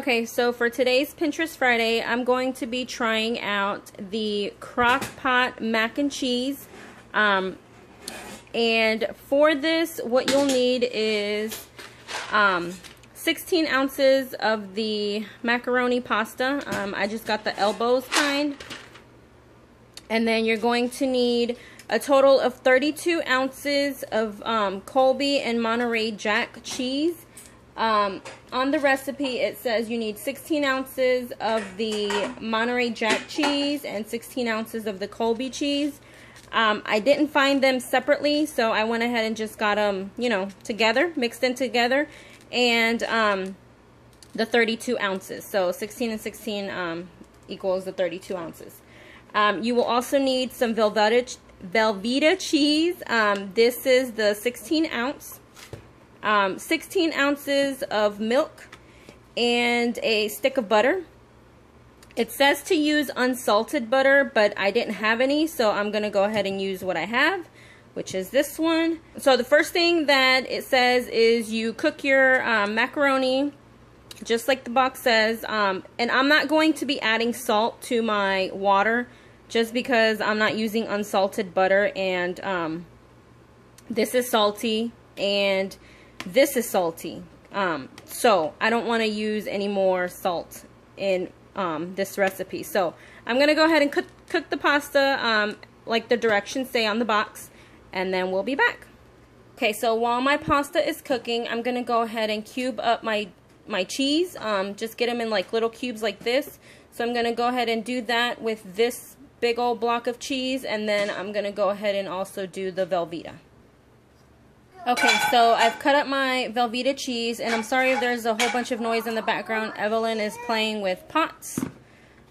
Okay, so for today's Pinterest Friday, I'm going to be trying out the Crockpot mac and cheese. And for this, what you'll need is 16 ounces of the macaroni pasta. I just got the elbows kind. And then you're going to need a total of 32 ounces of Colby and Monterrey Jack cheese. On the recipe, it says you need 16 ounces of the Monterey Jack cheese and 16 ounces of the Colby cheese. I didn't find them separately, so I went ahead and just got them, you know, together, mixed in together. And the 32 ounces. So 16 and 16 equals the 32 ounces. You will also need some Velveeta cheese. This is the 16 ounce. 16 ounces of milk and a stick of butter. It says to use unsalted butter, but I didn't have any, so I'm going to go ahead and use what I have, which is this one. So the first thing that it says is you cook your macaroni just like the box says, and I'm not going to be adding salt to my water just because I'm not using unsalted butter, and this is salty and this is salty, so I don't want to use any more salt in this recipe. So I'm gonna go ahead and cook the pasta like the directions say on the box, and then we'll be back. Okay, so while my pasta is cooking, I'm gonna go ahead and cube up my cheese. Just get them in like little cubes like this. So I'm gonna go ahead and do that with this big old block of cheese, and then I'm gonna go ahead and also do the Velveeta. Okay, so I've cut up my Velveeta cheese, and I'm sorry if there's a whole bunch of noise in the background. Evelyn is playing with pots.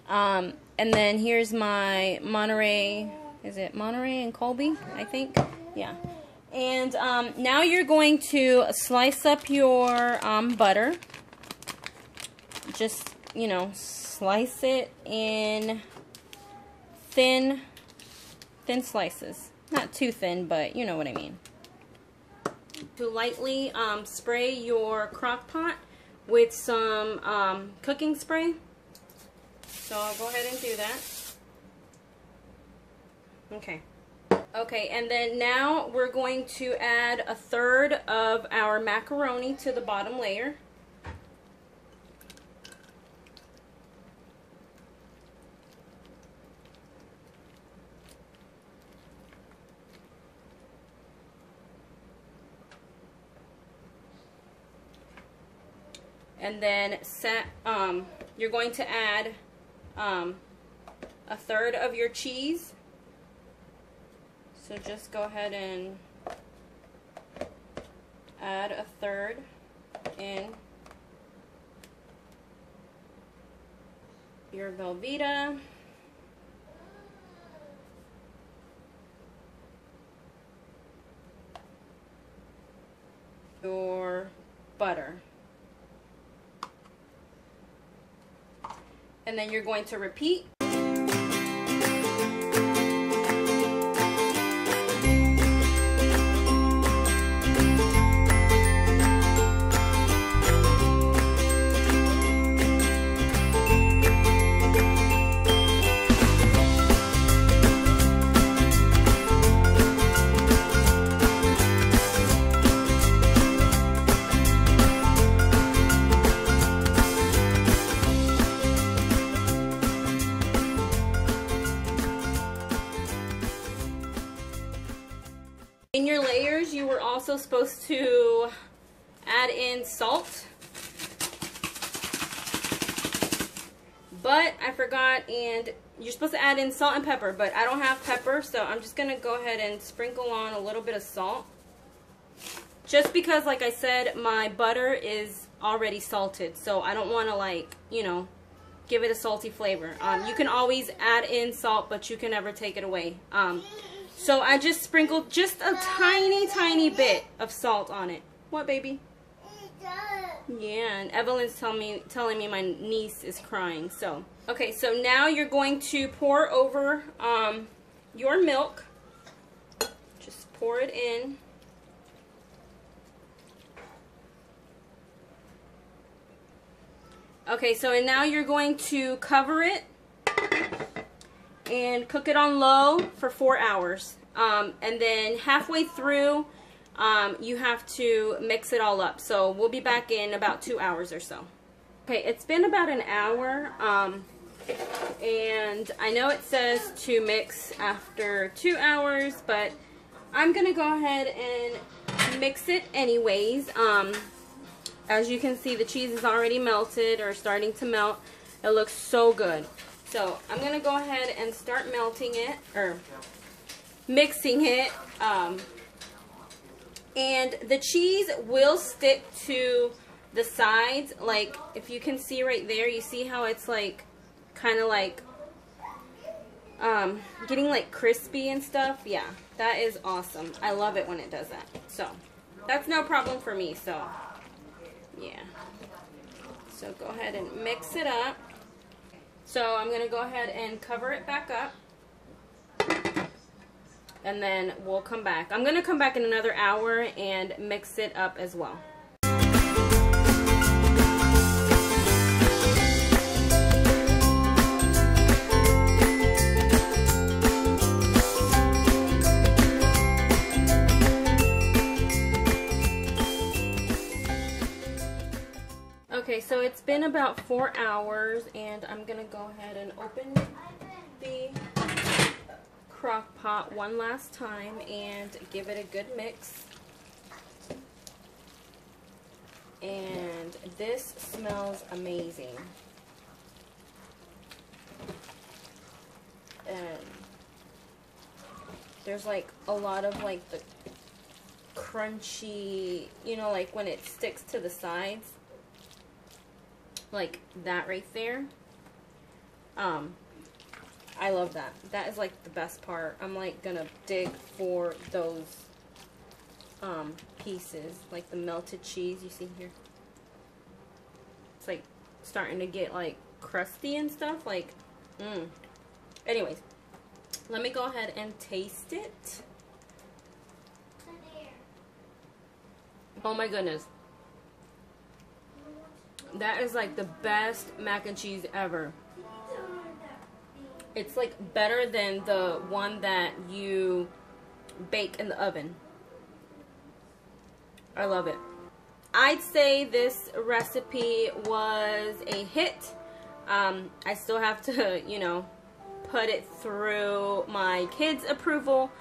And then here's my Monterey, is it Monterey and Colby, I think? Yeah. And now you're going to slice up your butter. Just, you know, slice it in thin slices. Not too thin, but you know what I mean. To lightly spray your crock pot with some cooking spray. So I'll go ahead and do that. Okay. Okay, and then now we're going to add a third of our macaroni to the bottom layer. And then you're going to add a third of your cheese. So just go ahead and add a third in your Velveeta. Your butter. And then you're going to repeat. In your layers, you were also supposed to add in salt, but I forgot, and you're supposed to add in salt and pepper, but I don't have pepper, so I'm just going to go ahead and sprinkle on a little bit of salt. Just because, like I said, my butter is already salted, so I don't want to, like, you know, give it a salty flavor. You can always add in salt, but you can never take it away. So I just sprinkled just a tiny bit of salt on it. What, baby? Yeah, and Evelyn's telling me my niece is crying. So, okay, so now you're going to pour over your milk. Just pour it in. Okay, so and now you're going to cover it and cook it on low for 4 hours. And then halfway through, you have to mix it all up. So we'll be back in about 2 hours or so. Okay, it's been about an hour, and I know it says to mix after 2 hours, but I'm gonna go ahead and mix it anyways. As you can see, the cheese is already melted or starting to melt. It looks so good. So I'm gonna go ahead and start melting it, or mixing it. And the cheese will stick to the sides. Like, if you can see right there, you see how it's like kind of like getting like crispy and stuff. Yeah, that is awesome. I love it when it does that. So that's no problem for me. So yeah, so go ahead and mix it up. So I'm gonna go ahead and cover it back up, and then we'll come back. I'm gonna come back in another hour and mix it up as well. Okay, so it's been about 4 hours, and I'm gonna go ahead and open the crock pot one last time and give it a good mix. And this smells amazing. And there's like a lot of like the crunchy, you know, like when it sticks to the sides, like that right there. I love that. That is like the best part. I'm like gonna dig for those pieces, like the melted cheese you see here. It's like starting to get like crusty and stuff, like anyways, let me go ahead and taste it. Oh my goodness, that is like the best mac and cheese ever. It's like better than the one that you bake in the oven. I love it. I'd say this recipe was a hit. I still have to, you know, put it through my kids' approval,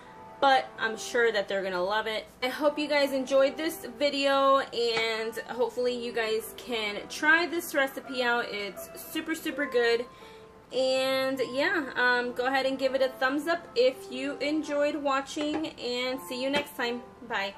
but I'm sure that they're gonna love it. I hope you guys enjoyed this video, and hopefully you guys can try this recipe out. It's super, super good. And yeah, go ahead and give it a thumbs up if you enjoyed watching, and see you next time. Bye.